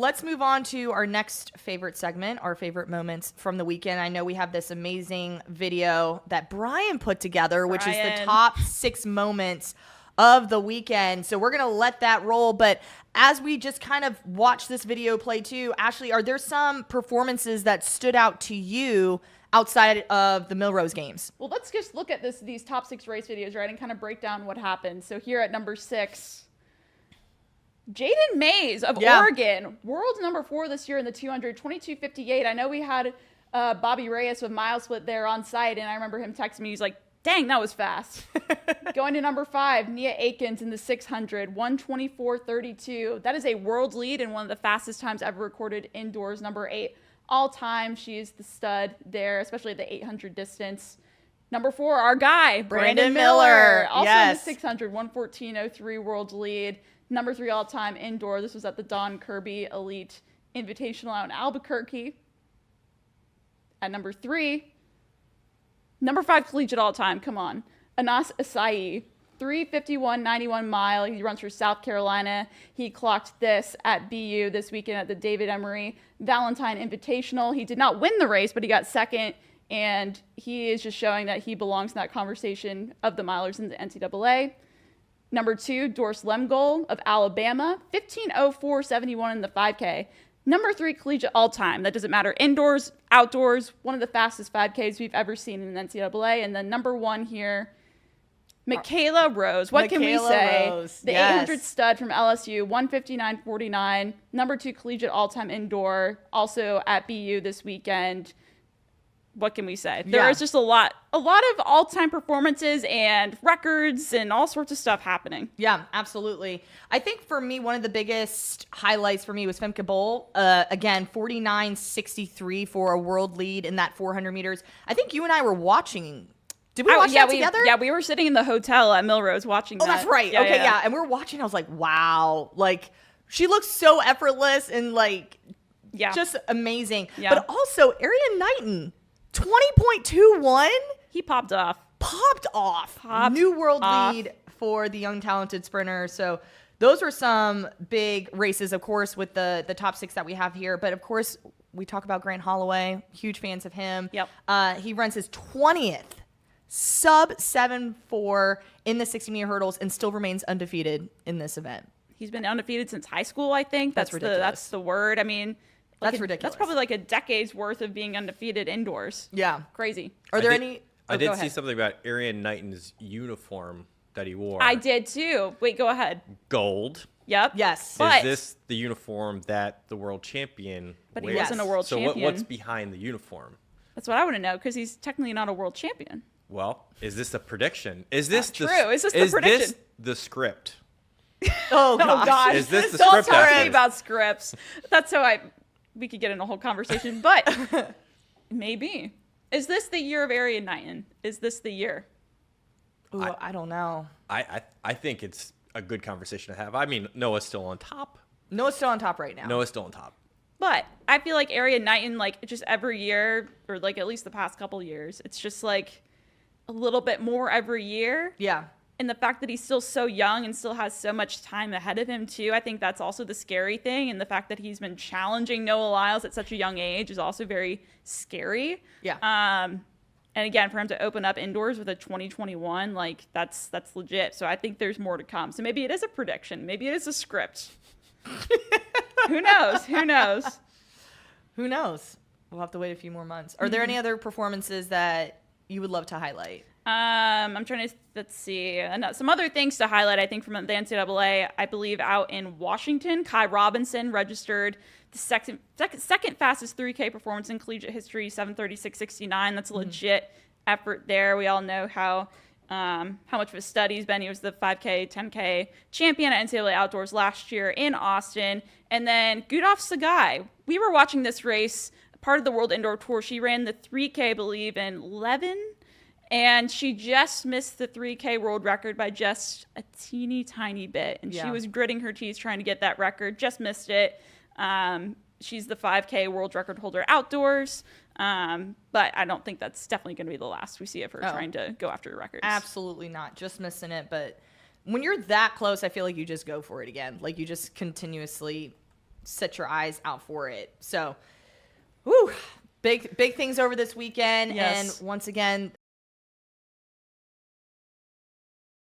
let's move on to our next favorite segment, our favorite moments from the weekend. I know we have this amazing video that Brian put together, which is the top 6 moments of the weekend. So we're going to let that roll. But as we just kind of watch this video play too, Ashley, are there some performances that stood out to you outside of the Millrose Games? Well, let's just look at these top 6 race videos, right, and kind of break down what happened. So here at number 6, Jaden Mays of Oregon, world number 4 this year in the 200, 22:58. I know we had Bobby Reyes with mile split there on site, and I remember him texting me. He's like, dang, that was fast. Going to number 5, Nia Akins in the 600, 1:24:32. That is a world lead and one of the fastest times ever recorded indoors. Number 8, all time. She is the stud there, especially at the 800 distance. Number 4, our guy, Brandon Miller. Also in the 600, 1:14:03 world lead. Number 3 all-time indoor. This was at the Don Kirby Elite Invitational out in Albuquerque. At number 3, number 5 collegiate all-time. Come on. Anas Asai, 3:51:91 mile. He runs for South Carolina. He clocked this at BU this weekend at the David Emery Valentine Invitational. He did not win the race, but he got second, and he is just showing that he belongs in that conversation of the milers in the NCAA. Number 2, Doris Lemgold of Alabama, 15:04:71 in the 5K. Number 3, collegiate all-time. That doesn't matter. Indoors, outdoors, one of the fastest 5Ks we've ever seen in the NCAA. And then number 1 here, Michaela Rose. What can we say? Rose. The 800 stud from LSU, 1:59:49. Number 2, collegiate all-time indoor, also at BU this weekend. What can we say? There is just a lot of all-time performances and records and all sorts of stuff happening. Yeah, absolutely. I think for me, one of the biggest highlights for me was Femke Bol. Again, 49:63 for a world lead in that 400 meters. I think you and I were watching. Did we watch that together? Yeah, we were sitting in the hotel at Millrose watching that. Oh, that's right. Yeah. And we're watching. I was like, wow. Like, she looks so effortless and, like, just amazing. Yeah. But also, Erriyon Knighton, 20.21. He popped off. New world lead for the young talented sprinter. So those were some big races, of course, with the top 6 that we have here. But of course, we talk about Grant Holloway. Huge fans of him. Yep. He runs his 20th sub 7.4 in the 60-meter hurdles and still remains undefeated in this event. He's been undefeated since high school, I think. That's ridiculous. That's the word. I mean, that's ridiculous. That's probably like a decade's worth of being undefeated indoors. Yeah. Crazy. Are there any? I did see something about Erriyon Knighton's uniform that he wore. I did too. Wait, go ahead. Gold. Yep. Yes. Is this the uniform that the world champion But wears? he wasn't a world champion. So what's behind the uniform? That's what I want to know, because he's technically not a world champion. Well, is this a prediction? Is this true? Is this the prediction? Is this the script? Oh gosh. Is this the Don't script? talk to me about scripts. That's how we could get in a whole conversation, but maybe. Is this the year of Erriyon Knighton? Is this the year? Ooh, I don't know. I think it's a good conversation to have. I mean, Noah's still on top. Noah's still on top right now. Noah's still on top. But I feel like Erriyon Knighton, like, just every year, or like at least the past couple years, it's just like a little bit more every year. Yeah. And the fact that he's still so young and still has so much time ahead of him too, I think that's also the scary thing. And the fact that he's been challenging Noah Lyles at such a young age is also very scary. Yeah. And again, for him to open up indoors with a 2021, like, that's legit. So I think there's more to come. So maybe it is a prediction. Maybe it is a script. Who knows? Who knows? Who knows? We'll have to wait a few more months. Are there any other performances that you would love to highlight? I'm trying to, let's see. Some other things to highlight, I think, from the NCAA. I believe out in Washington, Kai Robinson registered the second fastest 3K performance in collegiate history, 7:36:69. That's a legit effort there. We all know how much of a stud he's been. He was the 5K, 10K champion at NCAA Outdoors last year in Austin. And then Gudaf Sagai. We were watching this race, part of the World Indoor Tour. She ran the 3K, I believe, in 11. And she just missed the 3K world record by just a teeny tiny bit. And she was gritting her teeth trying to get that record, just missed it. She's the 5K world record holder outdoors. But I don't think that's definitely going to be the last we see of her trying to go after records. Absolutely not. Just missing it. But when you're that close, I feel like you just go for it again. Like, you just continuously set your eyes out for it. So, whew, big things over this weekend. Yes. And once again,